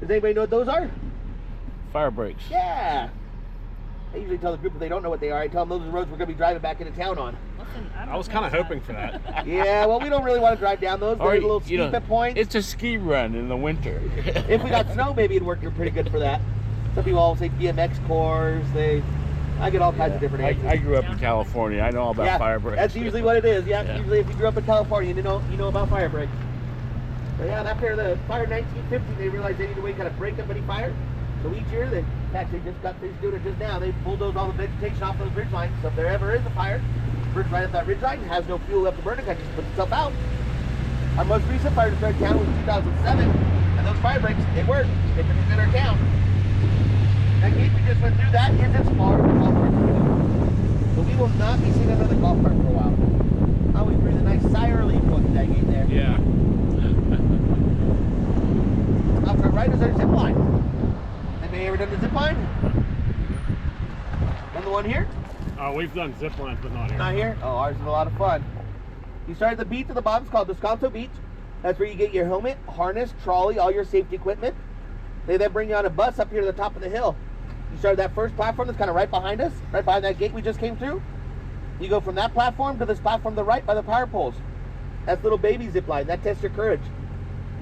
Does anybody know what those are? Fire breaks. Yeah. I usually tell the group if they don't know what they are, I tell them those are the roads we're going to be driving back into town on. Listen, I was kind of hoping for that. Yeah, well, we don't really want to drive down those. They're a little steep at points. It's a ski run in the winter. If we got snow, maybe it'd work pretty good for that. Some people always say BMX course. I get all kinds of different answers. I grew up in California. I know all about fire breaks. That's usually what it is. Yeah, usually if you grew up in California, you know about fire breaks. But yeah, after the fire in 1950, they realized they needed a way to kind of break up any fire. So each year, in fact, they just got finished doing it just now. They bulldoze all the vegetation off those ridge lines. So if there ever is a fire, burns right up that ridge line, has no fuel left to burn, it kind of just puts itself out. Our most recent fire destroyed town was 2007, and those fire breaks, they worked. They produced in our town. That gate we just went through, that is as far as the golf cart can go. So we will not be seeing another golf cart for a while. I always breathe a nice sigh of relief going through that gate there. Yeah. Off to our right is our zip line. Anybody ever done the zip line? Done the one here? We've done zip lines, but not here. Not here? Oh, ours is a lot of fun. You start at the beach at the bottom. It's called Descanso Beach. That's where you get your helmet, harness, trolley, all your safety equipment. They then bring you on a bus up here to the top of the hill. You start at that first platform that's kind of right behind us, right behind that gate we just came through. You go from that platform to this platform to the right by the power poles. That's little baby zip line. That tests your courage.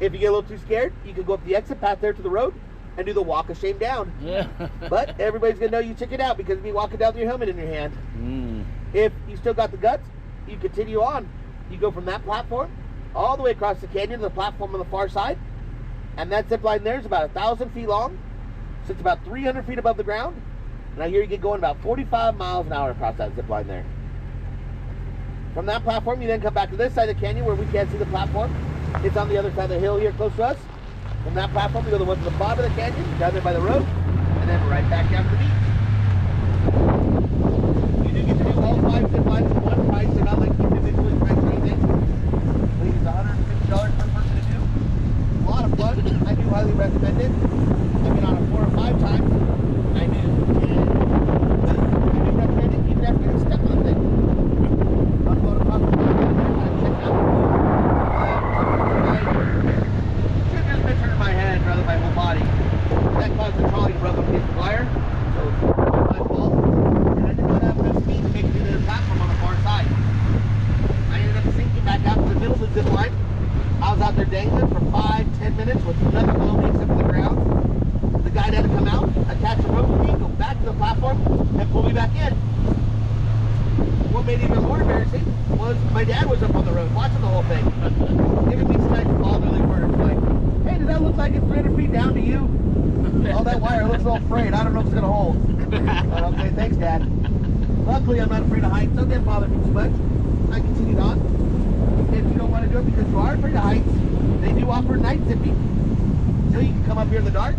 If you get a little too scared, you can go up the exit path there to the road and do the walk of shame down. Yeah. But everybody's gonna know you took it out because you'll be walking down with your helmet in your hand. If you still got the guts, you continue on. You go from that platform all the way across the canyon to the platform on the far side. And that zip line there is about 1,000 feet long. Sits about 300 feet above the ground. And I hear you get going about 45 miles an hour across that zip line there. From that platform, you then come back to this side of the canyon where we can't see the platform. It's on the other side of the hill here close to us. From that platform, we go to the one to the bottom of the canyon, down there by the road, and then right back down to the beach. You do get to do all 5 zip lines at one price. They're not like individually priced or anything. I think it's $150 per person to do. A lot of fun. I do highly recommend it. I've been on it 4 or 5 times. I do. And I do recommend it even after getting stuck on the thing. I'm going across the road and check out the view. Should have just been turning my head rather than my whole body. That caused the trolley to rub up against the wire. So it's my fault. And I did not have enough speed to make it to the platform on the far side. I ended up sinking back out to the middle of the zip line. I was out there dangling for 5-10 minutes with nothing below me except for the ground. The guy had to come out, attach a rope to me, go back to the platform, and pull me back in. What made it even more embarrassing was my dad was up on the road watching the whole thing. Giving me some nice fatherly words like, hey, does that look like it's 300 feet down to you? Oh, that wire looks a little frayed. I don't know if it's going to hold. Okay, thanks, Dad. Luckily, I'm not afraid of heights, so it didn't bother me too much. I continued on. If you don't want to do it because you are afraid of heights, they do offer night zipping. So you can come up here in the dark.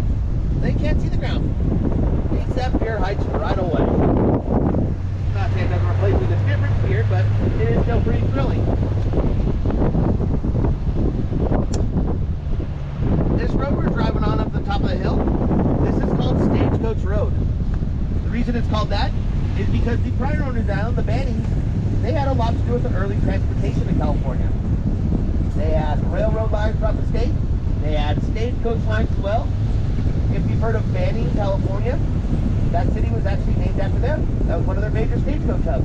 They can't see the ground. Except fear heights right away. I'm not saying it doesn't replace with a different fear, but it is still pretty thrilling. This road we're driving on up the top of the hill, this is called Stagecoach Road. The reason it's called that is because the prior owners down, the Bannings, they had a lot to do with the early transportation in California. They had railroad lines throughout the state. They had stagecoach lines as well. If you've heard of Banning, California, that city was actually named after them. That was one of their major stagecoach hubs.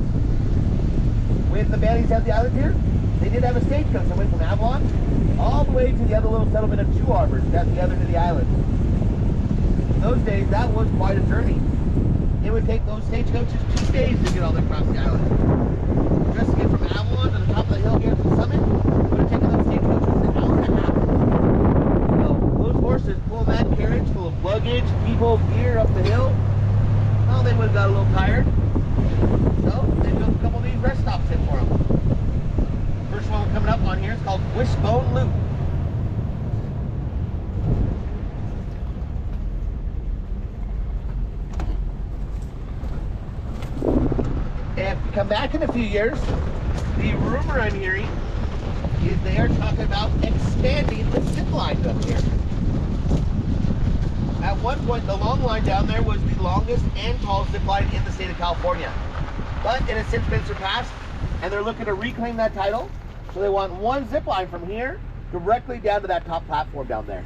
When the Bannings had the island here, they did have a stagecoach that went from Avalon all the way to the other little settlement of Two Harbors, at the other end of the island. In those days, that was quite a journey. It would take those stagecoaches 2 days to get all the way across the island. Just to get from Avalon to the top of the hill here to the summit, it would have taken those stagecoaches an hour and a half. So those horses pulling that carriage full of luggage, people, gear up the hill, well, they would have got a little tired. So they built a couple of these rest stops in for them. First one coming up on here is called Wishbone Loop. If you come back in a few years, the rumor I'm hearing is they are talking about expanding the zip lines up here. At one point, the long line down there was the longest and tallest zip line in the state of California. But it has since been surpassed, and they're looking to reclaim that title. So they want one zip line from here directly down to that top platform down there.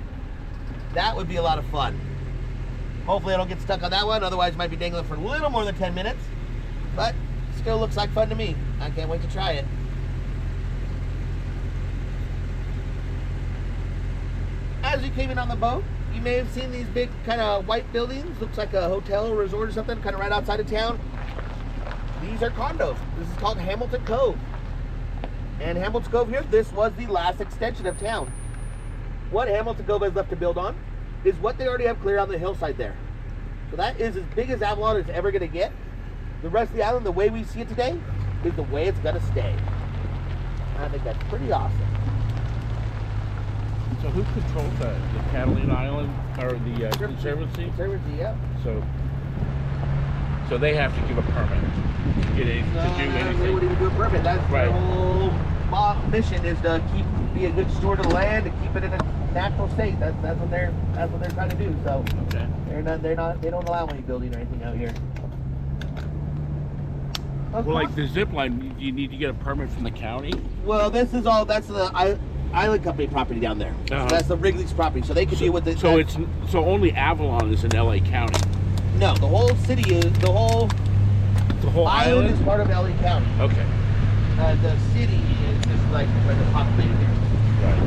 That would be a lot of fun. Hopefully I don't get stuck on that one, otherwise I might be dangling for a little more than 10 minutes. But still looks like fun to me. I can't wait to try it. As we came in on the boat, you may have seen these big kind of white buildings. Looks like a hotel or resort or something, kind of right outside of town. These are condos. This is called Hamilton Cove. And Hamilton Cove here, this was the last extension of town. What Hamilton Cove has left to build on is what they already have cleared on the hillside there. So that is as big as Avalon is ever going to get. The rest of the island, the way we see it today, is the way it's going to stay. I think that's pretty awesome. So who controls that? The Catalina Island or the Conservancy? Conservancy, yeah. So they have to give a permit to get in, to do anything. They wouldn't even do a permit. That's right. Their whole mission is to be a good steward of the land, to keep it in a natural state. That's what they're trying to do. So okay. they don't allow any building or anything out here. Well, like the Zipline, you need to get a permit from the county? Well, that's the island company property down there. Uh-huh. So that's the Wrigley's property. So they could deal with it. So only Avalon is in LA County. No, the whole city is the whole island is part of LA County. Okay. The city is just like where the populated area. Right.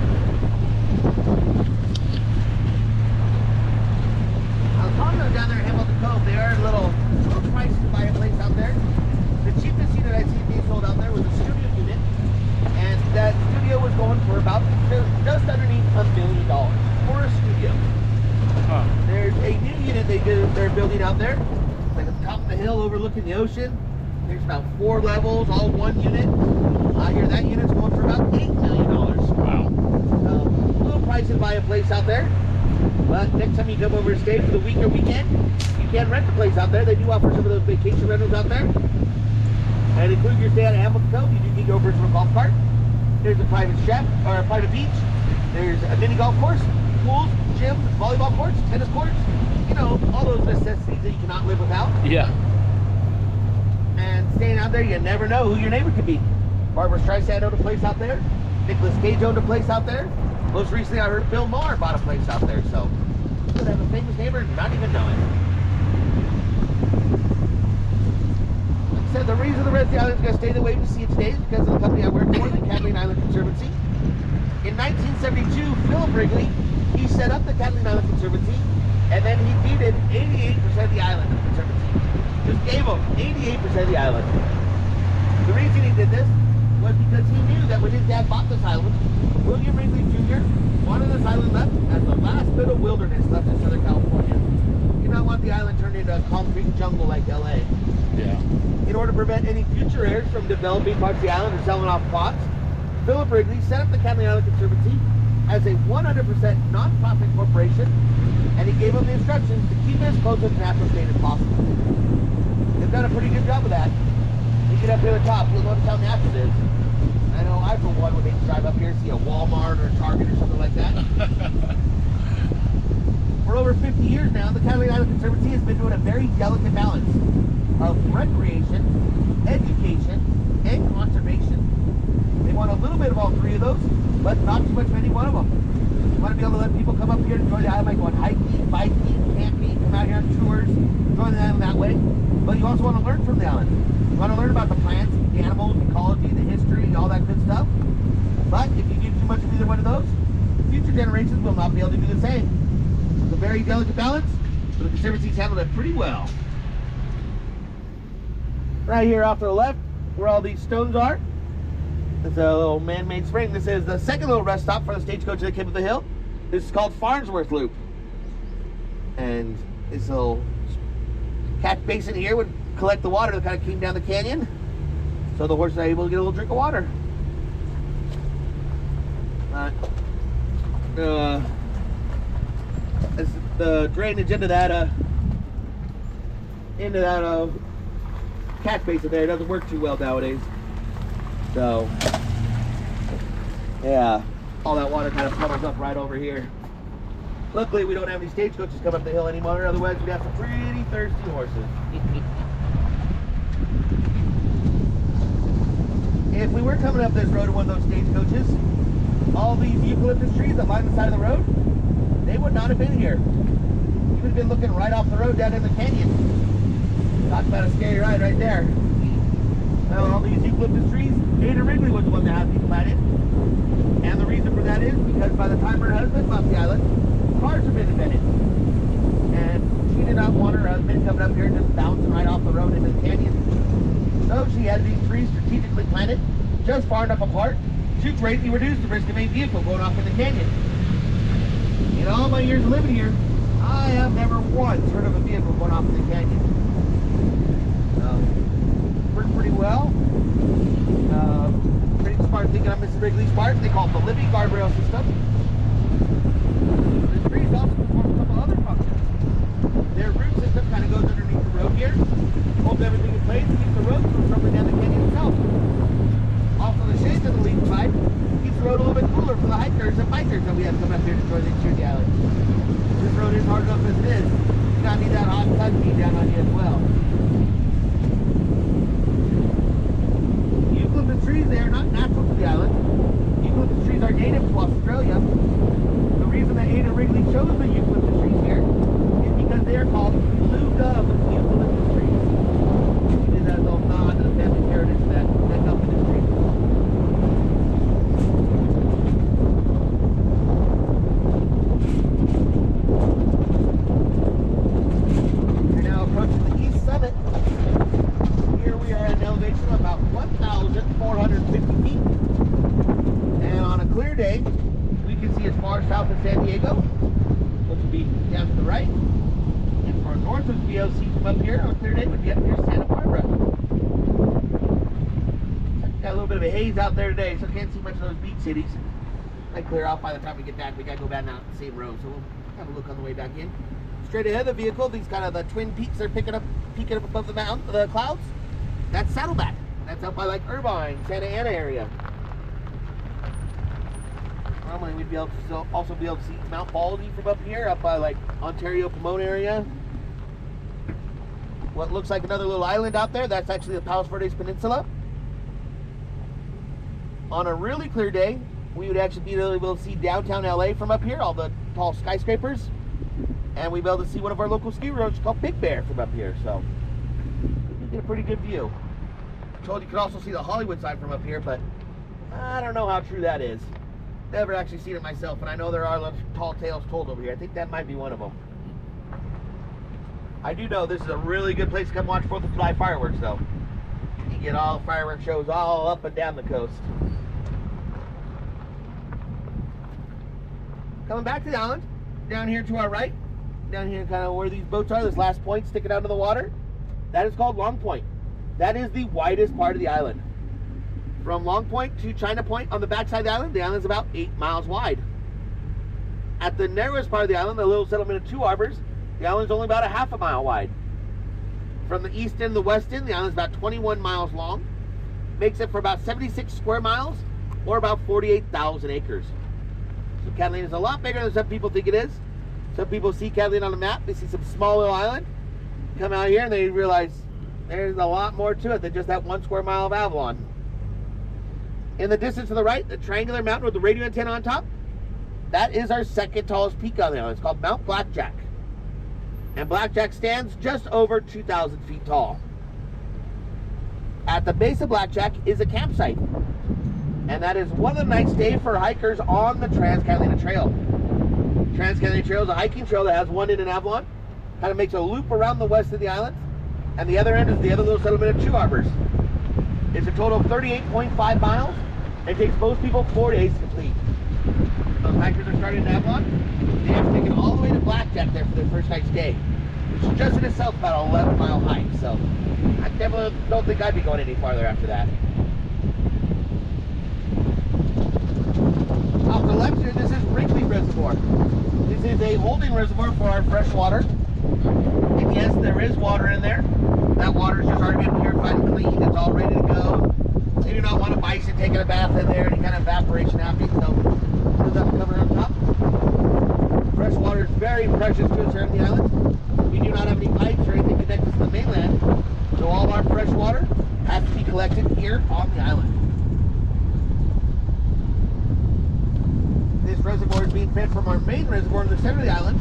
Condos down there in Hamilton Cove, they are a little pricey to buy a place out there. The cheapest unit I'd seen being sold out there was a studio unit, and that studio was going for about just underneath $1 million for a studio. Huh. There's a new unit they're building out there. It's like at the top of the hill overlooking the ocean. There's about 4 levels, all one unit. I hear that unit's going for about $8 million. Wow. A little pricey to buy a place out there. But next time you come over and stay for the week or weekend, you can rent a place out there. They do offer some of those vacation rentals out there. And including your stay at Hamilton Cove, you do get over to a golf cart. There's a private chef or a private beach. There's a mini golf course, pools, gym, volleyball courts, tennis courts. You know, all those necessities that you cannot live without. Yeah. And staying out there, you never know who your neighbor could be. Barbara Streisand owned a place out there. Nicolas Cage owned a place out there. Most recently, I heard Bill Maher bought a place out there. So you could have a famous neighbor and not even know it. Like I said, the reason the rest of the island is going to stay the way we see it today is because of the company I work for, the Catalina Island Conservancy. In 1972, Philip Wrigley, he set up the Catalina Island Conservancy, and then he deeded 88% of the island to the Conservancy. Just gave him 88% of the island. The reason he did this was because he knew that when his dad bought this island, William Wrigley Jr. wanted this island left as the last bit of wilderness left in Southern California. He did not want the island turned into a concrete jungle like LA. Yeah. In order to prevent any future heirs from developing parts of the island or selling off plots, Philip Wrigley set up the Catalina Island Conservancy as a 100% non-profit corporation, and he gave them the instructions to keep it as close to the natural state as possible. They've done a pretty good job of that. You get up here at the top, you'll notice how natural it is. I know I, for one, would hate to drive up here and see a Walmart or a Target or something like that. For over 50 years now, the Catalina Island Conservancy has been doing a very delicate balance of recreation, education, and conservation. They want a little bit of all three of those, but not too much of any one of them. You want to be able to let people come up here and enjoy the island by going hiking, biking, camping, come out here on tours, enjoy the island that way. But you also want to learn from the island. You want to learn about the plants, the animals, ecology, the history, all that good stuff. But if you do too much of either one of those, future generations will not be able to do the same. It's a very delicate balance, but the Conservancy's handled it pretty well. Right here off to the left, where all these stones are, there's a little man-made spring. This is the second little rest stop for the stagecoach that came up the hill. This is called Farnsworth Loop. And this little catch basin here would collect the water that kind of came down the canyon, so the horses are able to get a little drink of water. As the drainage into that catch basin there doesn't work too well nowadays. So yeah, all that water kind of puddles up right over here. Luckily, we don't have any stagecoaches come up the hill anymore, otherwise we'd have some pretty thirsty horses. If we were coming up this road in one of those stagecoaches, all these eucalyptus trees that line the side of the road, they would not have been here. You would have been looking right off the road down in the canyon. Talk about a scary ride right there. Now, all these eucalyptus trees, Ada Wrigley was the one that had these planted. And the reason for that is because by the time her husband bought the island, cars have been invented. And she did not want her husband coming up here and just bouncing right off the road into the canyon. So she had these trees strategically planted just far enough apart to greatly reduce the risk of a vehicle going off in the canyon. In all my years of living here, I have never once heard of a vehicle going off in the canyon. Worked pretty well. Pretty smart thinking on Mrs. Wrigley's part. They call it the living guardrail system. The trees also perform a couple other functions. Their root system kind of goes underneath the road here, holds everything in place, keeps the road from tumbling down the canyon itself. Also, the shades on the leaf side keeps the road a little bit cooler for the hikers and bikers that we have coming up here to enjoy the island. This road is hard enough as it is. You not need that hot sun beat down on you as well. Eucalyptus trees, they are not natural to the island. Eucalyptus trees are native to Australia. The reason that Ada Wrigley chose the eucalyptus trees here is because they are called blue gum eucalyptus trees. She did that as a nod to the family heritage that gum industry. We're now approaching the east summit. Here we are at an elevation of about 1,450 feet. And on a clear day, we can see as far south as San Diego, which would be down to the right. And far north as we see from up here on a clear day would be up near Santa Barbara. Got a little bit of a haze out there today, so can't see much of those beach cities. Might clear out by the time we get back. We gotta go back down the same road, so we'll have a look on the way back in. Straight ahead of the vehicle, these kind of the twin peaks are peeking up above the clouds. That's Saddleback. That's up by like Irvine, Santa Ana area. Normally we'd be able to also be able to see Mount Baldy from up here, up by like Ontario, Pomona area. What looks like another little island out there, that's actually the Palos Verdes Peninsula. On a really clear day, we would actually be able to see downtown LA from up here, all the tall skyscrapers. And we'd be able to see one of our local ski roads called Big Bear from up here. So you get a pretty good view. I'm told you could also see the Hollywood side from up here, but I don't know how true that is. Never actually seen it myself, and I know there are tall tales told over here. I think that might be one of them. I do know this is a really good place to come watch 4th of July fireworks, though. You get all fireworks shows all up and down the coast. Coming back to the island, down here to our right, down here kind of where these boats are, this last point sticking out of the water, that is called Long Point. That is the widest part of the island. From Long Point to China Point on the backside of the island is about 8 miles wide. At the narrowest part of the island, the little settlement of Two Harbors, the island is only about a half a mile wide. From the east end to the west end, the island is about 21 miles long, makes it for about 76 square miles, or about 48,000 acres. So Catalina is a lot bigger than some people think it is. Some people see Catalina on the map, they see some small little island, come out here and they realize there's a lot more to it than just that 1 square mile of Avalon. In the distance to the right, the triangular mountain with the radio antenna on top, that is our second tallest peak on the island. It's called Mount Blackjack. And Blackjack stands just over 2,000 feet tall. At the base of Blackjack is a campsite. And that is one of the nights stay for hikers on the Trans-Catalina Trail. Trans-Catalina Trail is a hiking trail that has one end in Avalon. Kind of makes a loop around the west of the island. And the other end is the other little settlement of Two Harbors. It's a total of 38.5 miles. It takes most people 4 days to complete. Those hikers are starting in Avalon. They have taken all the way to Blackjack there for their first night stay, which is just in itself about an 11-mile hike. So I definitely don't think I'd be going any farther after that. Off the left here, this is Wrigley Reservoir. This is a holding reservoir for our fresh water. And yes, there is water in there. That water is just already been purified and cleaned. It's all ready to go. They do not want a bison taking a bath in there, any kind of evaporation happening, so there's nothing coming on top. Fresh water is very precious to us here on the island. We do not have any pipes or anything connected to the mainland, so all our fresh water has to be collected here on the island. This reservoir is being fed from our main reservoir in the center of the island,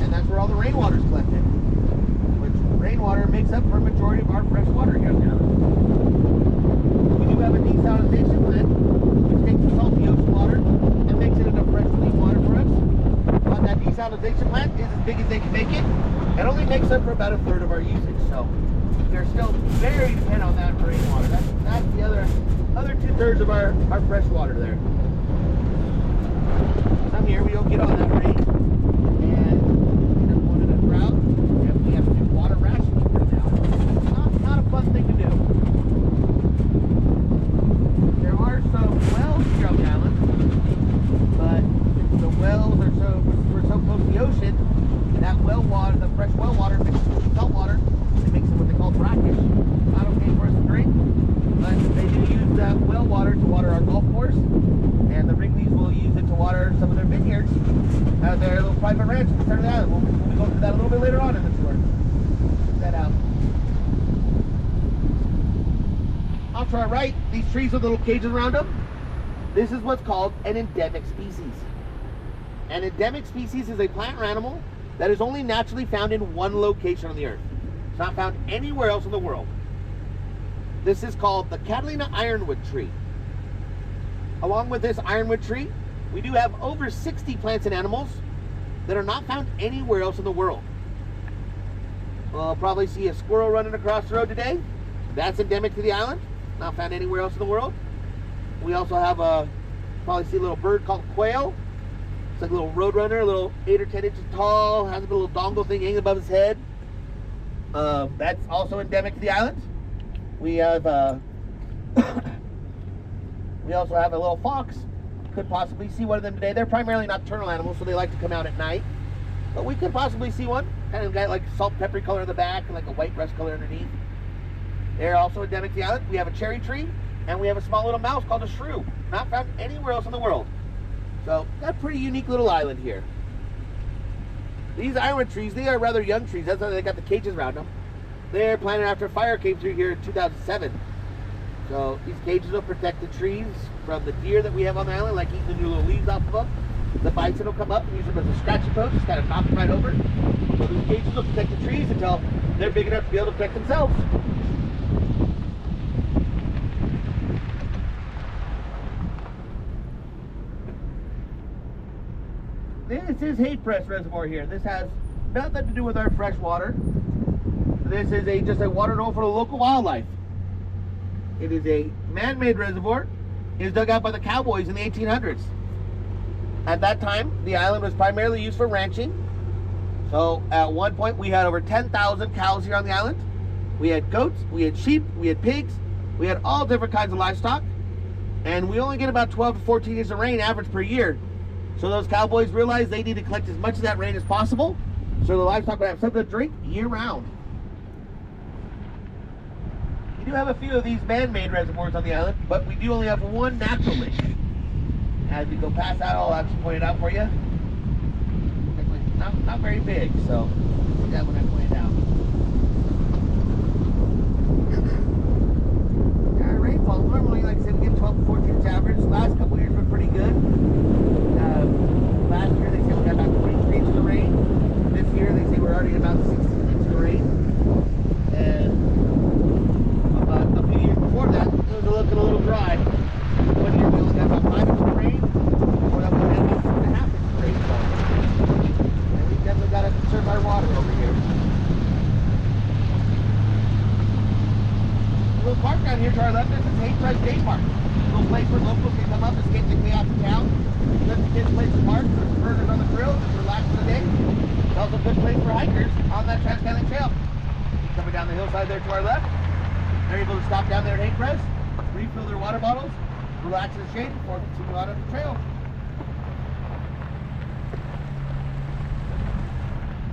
and that's where all the rainwater is collected. Which rainwater makes up for a majority of our fresh water here on the island. We do have a desalination plant, which takes the salty ocean water and makes it into fresh clean water for us. But that desalination plant is as big as they can make it. It only makes up for about a third of our usage, so they're still very dependent on that for rainwater. That's the other 2/3 of our fresh water there. Some year we don't get on that rain, and we're going in a drought, and we have to do water rationing right now. Not a fun thing to do. There are some wells here on the island, but the wells are we're so close to the ocean, that well water, the fresh well water mixes with the salt water, it makes it what they call brackish. Not okay for us to drink, but they do use that well water to water our golf course, and the Wrigley's will use it to water some of their vineyards at their little private ranch at the center of the island. We'll be going through that a little bit later on in the tour. Check that out. Off to our right, these trees with little cages around them, this is what's called an endemic species. An endemic species is a plant or animal that is only naturally found in one location on the earth. It's not found anywhere else in the world. This is called the Catalina ironwood tree. Along with this ironwood tree, we do have over 60 plants and animals that are not found anywhere else in the world. We'll probably see a squirrel running across the road today. That's endemic to the island, not found anywhere else in the world. We also have probably see a little bird called quail. It's like a little roadrunner, a little 8 or 10 inches tall, has a little dongle thing hanging above his head. That's also endemic to the island. We have we also have a little fox. Could possibly see one of them today. They're primarily nocturnal animals, so they like to come out at night. But we could possibly see one. Kind of got like salt and peppery color in the back and like a white breast color underneath. They're also endemic to the island. We have a cherry tree, and we have a small little mouse called a shrew. Not found anywhere else in the world. So, got a pretty unique little island here. These ironwood trees, they are rather young trees. That's why they got the cages around them. They're planted after a fire came through here in 2007. So, these cages will protect the trees from the deer that we have on the island, like eating the new little leaves off of them. The bison will come up and use them as a scratchy post, just kind of knock them right over. So, these cages will protect the trees until they're big enough to be able to protect themselves. This is Hate Press Reservoir here. This has nothing to do with our fresh water. This is just a water hole for the local wildlife. It is a man-made reservoir. It was dug out by the cowboys in the 1800s. At that time, the island was primarily used for ranching. So at one point, we had over 10,000 cows here on the island. We had goats, we had sheep, we had pigs, we had all different kinds of livestock. And we only get about 12 to 14 inches of rain average per year. So those cowboys realized they need to collect as much of that rain as possible, so the livestock would have something to drink year-round. We do have a few of these man-made reservoirs on the island, but we do only have one natural lake. As we go past that, I'll actually point it out for you. Not very big, so see that when I point it out. Our rainfall normally, like I said, we get 12 to 14 inch average. The last couple of years were pretty good. Last year they said we got about 23 inches of rain. This year they say we're already at about 16 inches of rain. And about a few years before that, it was looking a little dry. One year we only got about 5 inches of rain. Before that we had about 6.5 inches of rainfall. And we definitely got to conserve our water over here. A little park down here to our left, this is Hate Press Day Park. A little place where locals can come up, escape the chaos of town. Let the kids play some park, there's burgers on the grill, just relax for the day. It's also a good place for hikers on that Trans-Catalina Trail. Coming down the hillside there to our left, they're able to stop down there at Hate Press, refill their water bottles, relax in the shade before continuing on up the trail.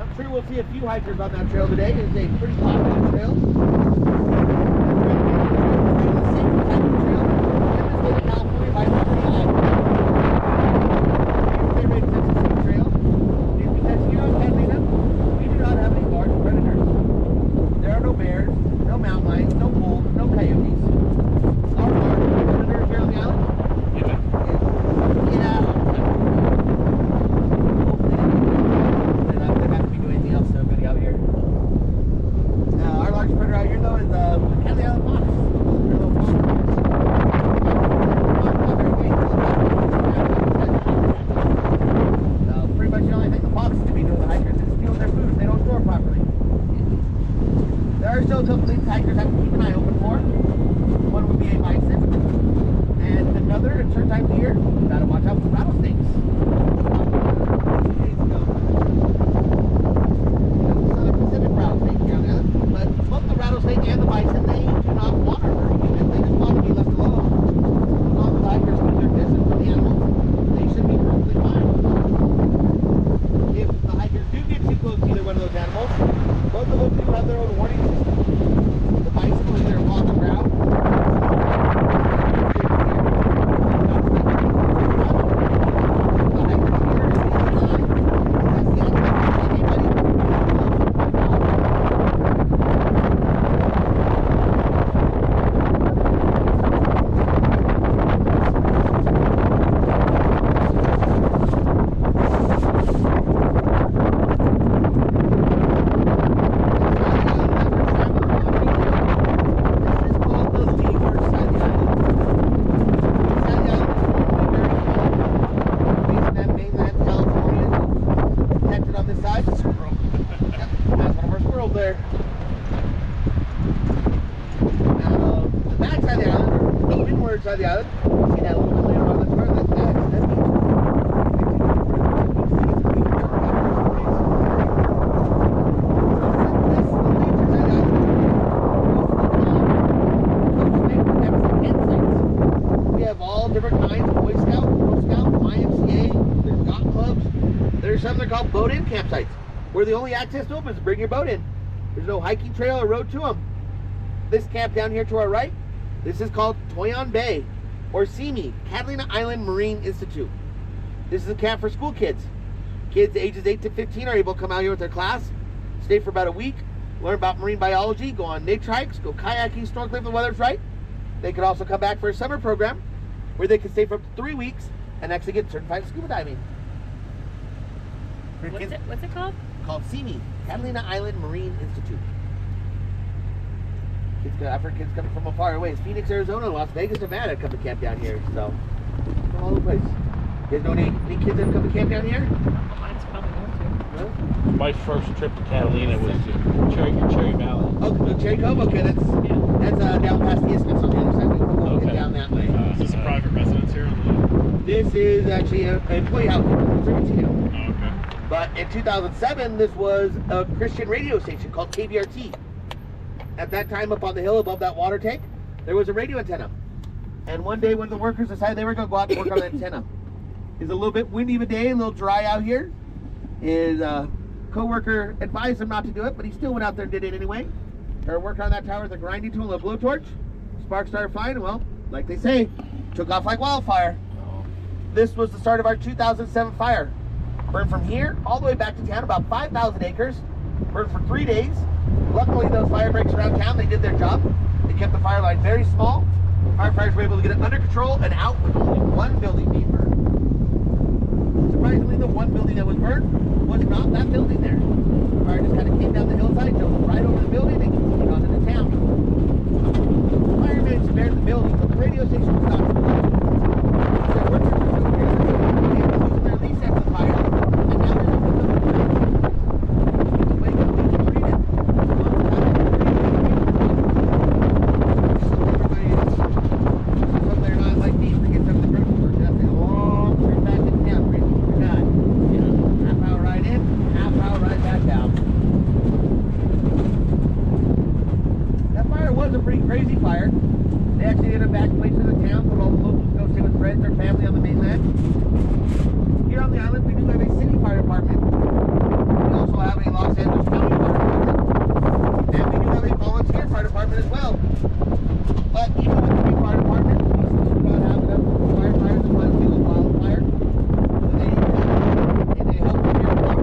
I'm sure we'll see a few hikers on that trail today. It's a pretty popular trail. know these hikers have to keep an eye open for. One would be a bison, and another at certain times of year, you gotta watch out for rattlesnakes. Southern Pacific rattlesnake down there, but both the rattlesnake and the bison, they do not want to hurt humans. They just want to be left alone. As long as the hikers keep their distance from the animals, they should be perfectly fine. If the hikers do get too close to either one of those animals, both of them do have their own warning system. The bison will either walk the ground. Side of the island. See that a little bit later on the chart. That's we have all different kinds of Boy Scout, Girl Scout, YMCA, there's yacht clubs. There's some that are called boat-in campsites, where the only access to them is to bring your boat in. There's no hiking trail or road to them. This camp down here to our right, this is called Toyon Bay, or CME, Catalina Island Marine Institute. This is a camp for school kids. Kids ages 8 to 15 are able to come out here with their class, stay for about a week, learn about marine biology, go on nature hikes, go kayaking, snorkeling if the weather's right. They could also come back for a summer program where they can stay for up to 3 weeks and actually get certified scuba diving. What's it called? Called CME, Catalina Island Marine Institute. I've heard kids coming from a far away. It's Phoenix, Arizona, Las Vegas, Nevada come to camp down here. So, from all over the place. You guys know any kids that come to camp down here? Mine's probably going to. No? My first trip to Catalina was to Cherry Valley. Oh, the Cherry Cove? Okay, that's down past the isthmus on the other side. We can Okay. get down that way. Is this a private residence here on the This is actually an employee housing conservancy now. Oh, okay. But in 2007, this was a Christian radio station called KBRT. At that time, up on the hill above that water tank, there was a radio antenna. And one day, one of the workers decided they were going to go out and work on the antenna. It's a little bit windy of a day, a little dry out here. His co-worker advised him not to do it, but he still went out there and did it anyway. Started working on that tower with a grinding tool and a blowtorch. Sparks started flying, and well, like they say, took off like wildfire. This was the start of our 2007 fire. Burned from here all the way back to town, about 5,000 acres. Burned for 3 days. Luckily, those fire breaks around town, they did their job. They kept the fire line very small. Firefighters were able to get it under control and out with only one building being burned. Surprisingly, the one building that was burned was not that building there. The fire just kind of came down the hillside, jumped right over the building, and continued on to the town. The firemen spared the building, but the radio station was not. Their workers were so careless, they were losing their lease after the fire, and now they're just in the way completely treated. Crazy fire. They actually ended up evacuating the town, so all the locals go stay with friends or family on the mainland. Here on the island, we do have a city fire department. We also have a Los Angeles County fire department. And we do have a volunteer fire department as well. But even with the big fire department, we still do not have enough firefighters to find a wildfire. So they help with the airport.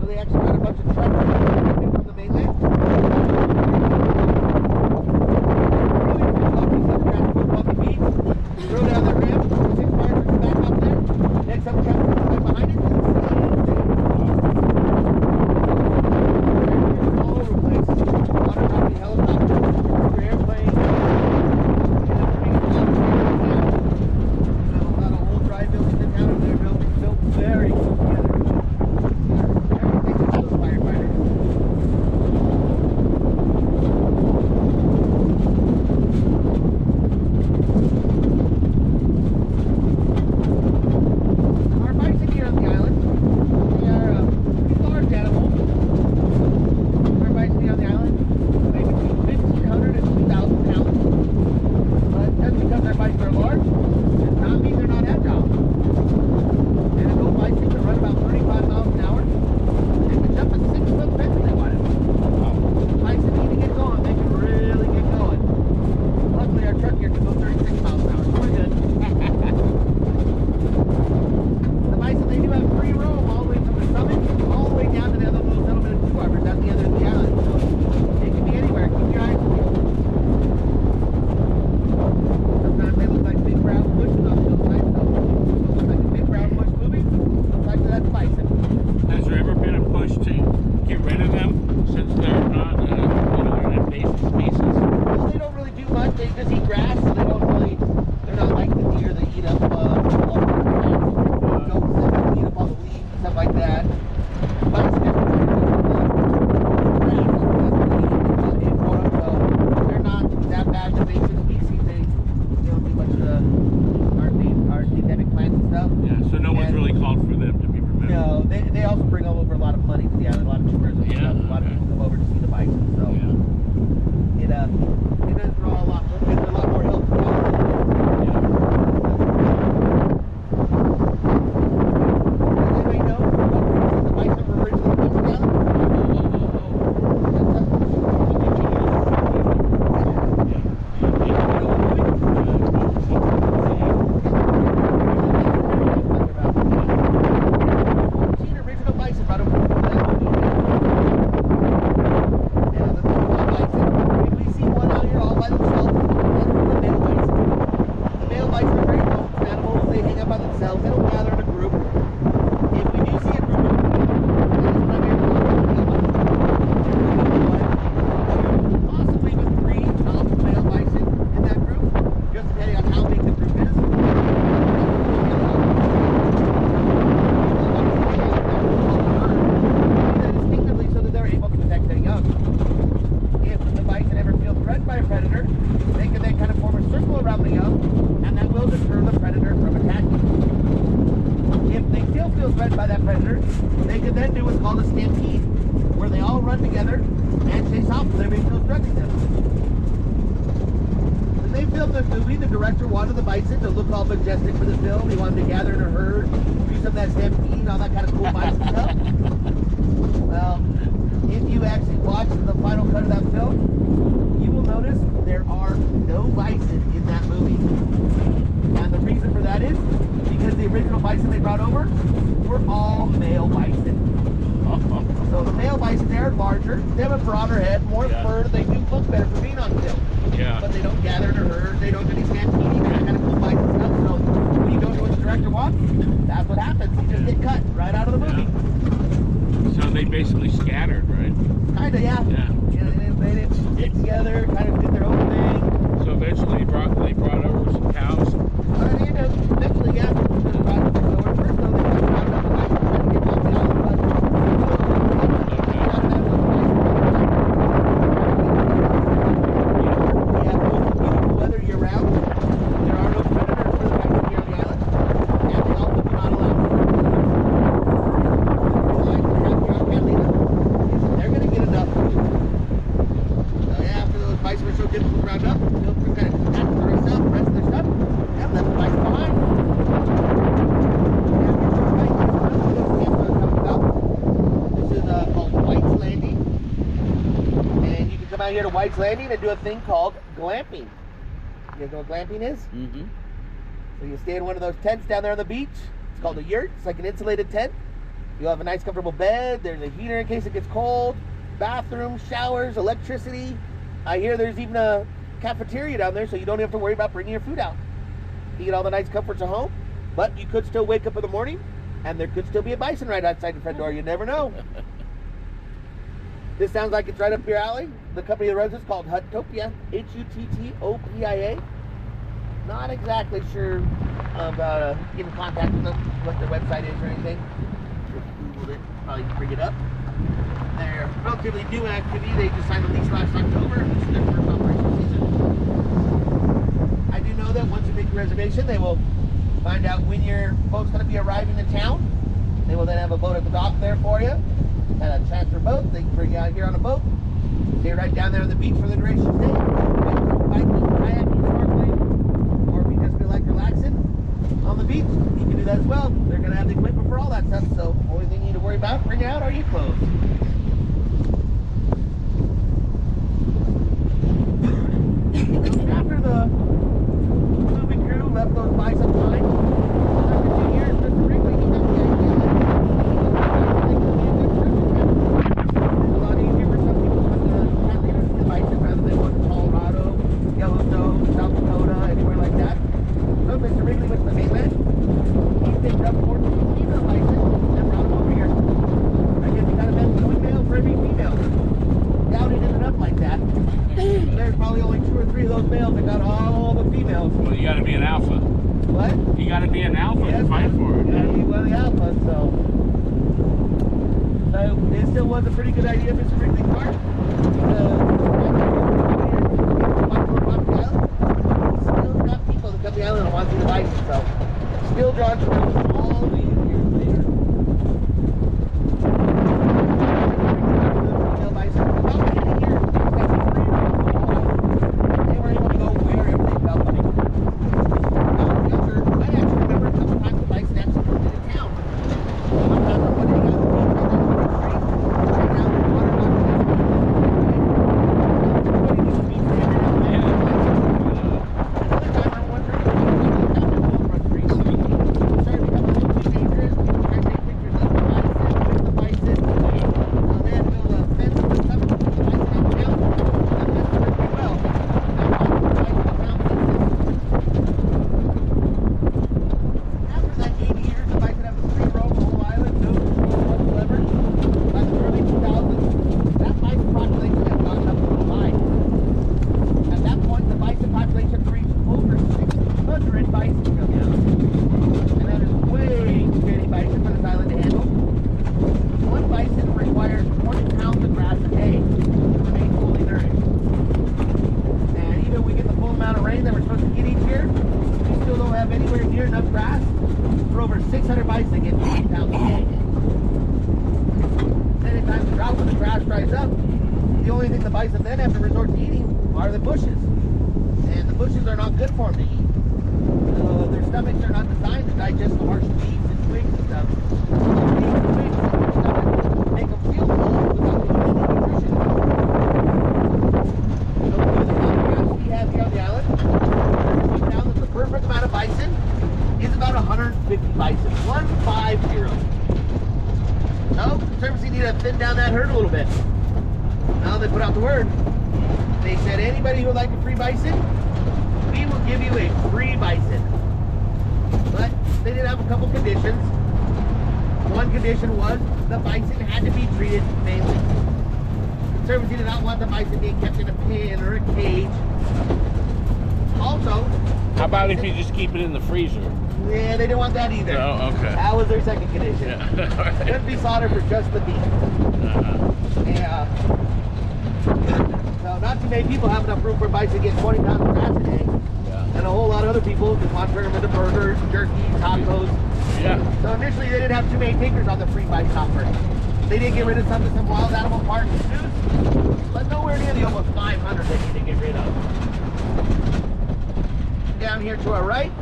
So they actually got a bunch of trucks coming from the mainland. Throw down the ramp, 6 fires back up there. Next up, truck right behind it. All over the place. Water hockey, helicopters, airplanes. A lot of old dry buildings in town, and they're built very close together. Everything is those firefighters. come together and chase off if everybody feels threatening them. When they filmed this movie, the director wanted the bison to look all majestic for the film. He wanted to gather in a herd, do some of that stampede and all that kind of cool bison stuff. Well, if you actually watch the final cut of that film, you will notice there are no bison in that movie. And the reason for that is because the original bison they brought over were all male bison. So the male bison there are larger, they have a broader head, more fur, they do look better for being on film. Yeah. But they don't gather in a herd, they don't do any stampede, that kind of cool bison stuff. So when you don't know what the director wants, that's what happens. You just get cut right out of the movie. So they basically scattered, right? Kinda, yeah. They didn't get together, kind of did their own thing. So eventually they brought over some cows. Eventually, yeah. First, though, they got rounded up the bison trying to get off the island, but we have most beautiful weather year round. There are no predators for the bison here on the island, and they also do not allow Catalina, they're going to get enough food. So yeah, after those bison were so difficult to round up, they'll kind of pack the rest of their stuff, and left the bison behind. This is called White's Landing, and you can come out here to White's Landing and do a thing called glamping. You guys know what glamping is? Mm-hmm. So you stay in one of those tents down there on the beach. It's called a yurt. It's like an insulated tent. You'll have a nice comfortable bed. There's a heater in case it gets cold. Bathroom, showers, electricity. I hear there's even a cafeteria down there, so you don't have to worry about bringing your food out. You get all the nice comforts of home, but you could still wake up in the morning and there could still be a bison right outside your front door. You never know. This sounds like it's right up your alley. The company that runs this is called Huttopia, Huttopia. Not exactly sure about getting in contact with them, what their website is or anything. If you Googled it, probably bring it up. They're relatively new activity. They just signed a lease last October. This is their first operational season. I do know that once you make a reservation, they will find out when your boat's going to be arriving in town. They will then have a boat at the dock there for you, and a transfer boat. They can bring you out here on a boat. Stay right down there on the beach for the duration of the day. Biking, kayaking, snorkeling, or if you just feel like relaxing on the beach, you can do that as well. They're going to have the equipment for all that stuff, so the only thing you need to worry about, bring it out, are your clothes. After the movie crew left those bison behind, after 2 years, Mr. Wrigley, he got the idea that it's a lot easier for some people to come to Catalina to see the bison rather than going to Colorado, Yellowstone, South Dakota, anywhere like that. So Mr. Wrigley went to the mainland. He picked up 14 female bison and brought them over here. I guess he got a one male for every female. Doubt it ended up like that. There's probably only 2 or 3 of those males that got all the females. Well, you got to be an alpha. What? You got to be an alpha to fight for it. You gotta be one of the alphas, so it still was a pretty good idea, Mr. Wrigley's part. Still got people that come to the island and want to see the bison, so still drawing tourists all these years later. Female bison, about 80 years. They were able to go wherever they felt like. I actually remember a couple times the bison actually come into town. Sometimes I'm putting out the beach and then we can train down the water, grass dries up, the only thing the bison then have to resort to eating are the bushes. And the bushes are not good for them to eat. Their stomachs are not designed to digest the harsh leaves and twigs and stuff. So they eat twigs in their stomach to make them feel full without getting any nutrition. So with the amount of grass we have here on the island, we found that the perfect amount of bison is about 150 bison. 150. So, Conservancy needed to thin down that herd a little bit. Now they put out the word. They said, anybody who would like a free bison, we will give you a free bison. But they did have a couple conditions. One condition was the bison had to be treated humanely. Conservancy did not want the bison being kept in a pen or a cage. Also, How about if you just keep it in the freezer? yeah, they didn't want that either. Oh, okay. That was their second condition. Yeah. All right. Couldn't be slaughtered for just the beef. Yeah. So not too many people have enough room for bison to get 20 pounds of grass a day. Yeah. And a whole lot of other people just want to turn them into burgers, jerkies, tacos. Yeah. So initially they didn't have too many takers on the free bison offer. They did get rid of some wild animal parks and zoos, but nowhere near the almost 500 they need to get rid of. Down here to our right.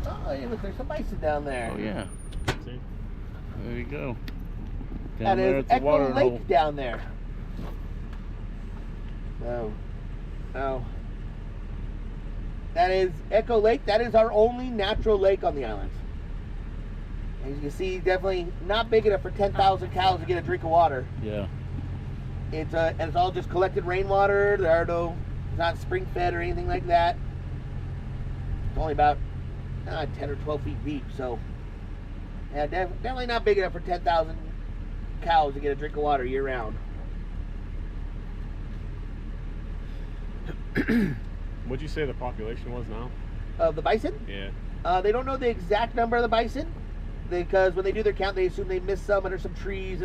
Oh, hey, look, there's some bison down there. Oh yeah. See? There you go. Down That there is at the Echo water Lake hole. down there. No. No. That is Echo Lake. That is our only natural lake on the island. As you can see, definitely not big enough for 10,000 cows to get a drink of water. Yeah. And it's all just collected rainwater. There are no, it's not spring fed or anything like that. It's only about 10 or 12 feet deep. So, yeah, definitely not big enough for 10,000 cows to get a drink of water year round. What'd you say the population was now? Of the bison? Yeah. They don't know the exact number of the bison because when they do their count, they assume they missed some under some trees.